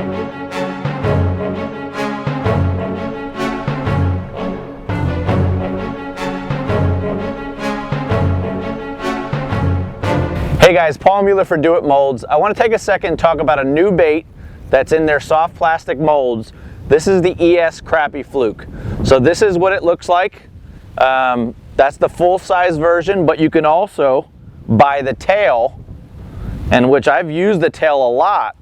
Hey guys, Paul Mueller for Do It Molds. I want to take a second and talk about a new bait that's in their soft plastic molds. This is the ES Crappie Fluke. So this is what it looks like. That's the full-size version, but you can also buy the tail, and which I've used the tail a lot.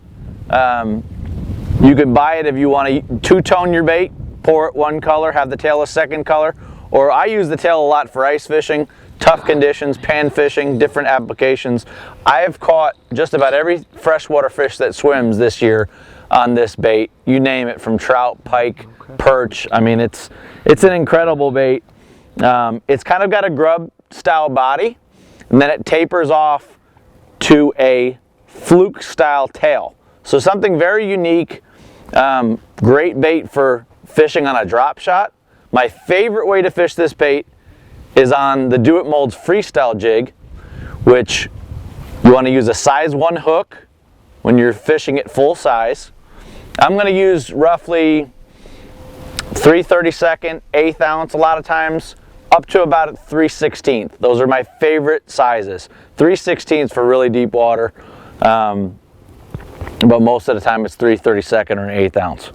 You can buy it if you want to two-tone your bait, pour it one color, have the tail a second color, or I use the tail a lot for ice fishing, tough conditions, pan fishing, different applications. I have caught just about every freshwater fish that swims this year on this bait. You name it, from trout, pike, perch. I mean, it's an incredible bait. It's kind of got a grub style body, and then it tapers off to a fluke style tail. So something very unique, great bait for fishing on a drop shot. My favorite way to fish this bait is on the Do It Molds freestyle jig, which you want to use a size 1 hook when you're fishing it full size. I'm going to use roughly 3/32, 1/8 ounce a lot of times, up to about 3/16. Those are my favorite sizes. 3/16 for really deep water, but most of the time it's 3/32 or 1/8 ounce.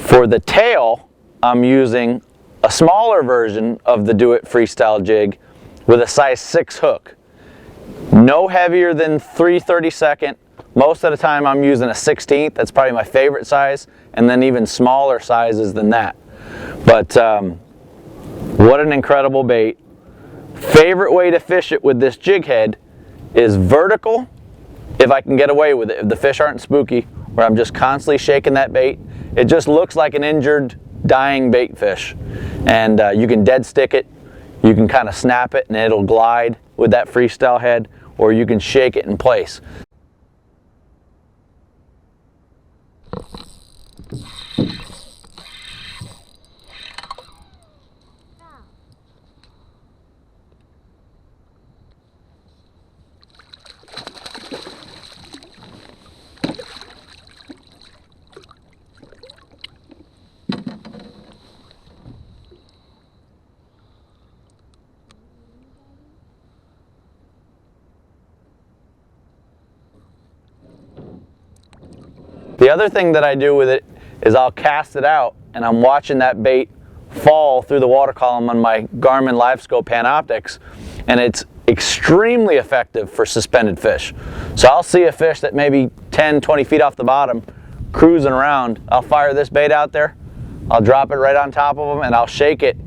For the tail, I'm using a smaller version of the Do It freestyle jig with a size 6 hook. No heavier than 3/32. Most of the time I'm using a 1/16. That's probably my favorite size, and then even smaller sizes than that. But what an incredible bait. Favorite way to fish it with this jig head is vertical, if I can get away with it. If the fish aren't spooky, where I'm just constantly shaking that bait, it just looks like an injured, dying bait fish. And you can dead stick it, you can kind of snap it and it'll glide with that freestyle head, or you can shake it in place. The other thing that I do with it is I'll cast it out and I'm watching that bait fall through the water column on my Garmin LiveScope Panoptics, and it's extremely effective for suspended fish. So I'll see a fish that maybe 10, 20 feet off the bottom cruising around. I'll fire this bait out there, I'll drop it right on top of them, and I'll shake it.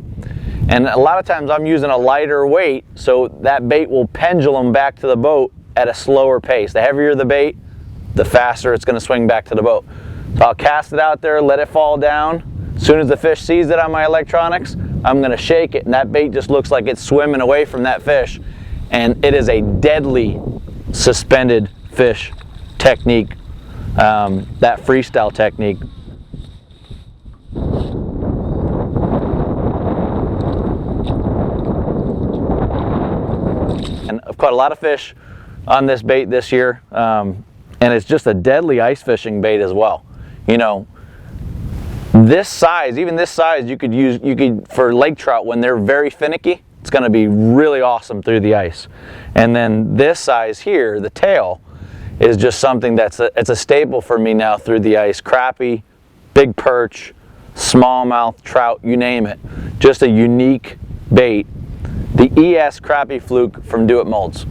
And a lot of times I'm using a lighter weight, so that bait will pendulum back to the boat at a slower pace. The heavier the bait, the faster it's going to swing back to the boat. So I'll cast it out there, let it fall down. As soon as the fish sees it on my electronics, I'm going to shake it, and that bait just looks like it's swimming away from that fish. And it is a deadly suspended fish technique, that freestyle technique. And I've caught a lot of fish on this bait this year. And it's just a deadly ice fishing bait as well. You know, this size, even this size, you could for lake trout when they're very finicky. It's going to be really awesome through the ice. And then this size here, the tail, is just something it's a staple for me now through the ice. Crappie, big perch, smallmouth, trout, you name it. Just a unique bait. The ES Crappie Fluke from Do It Molds.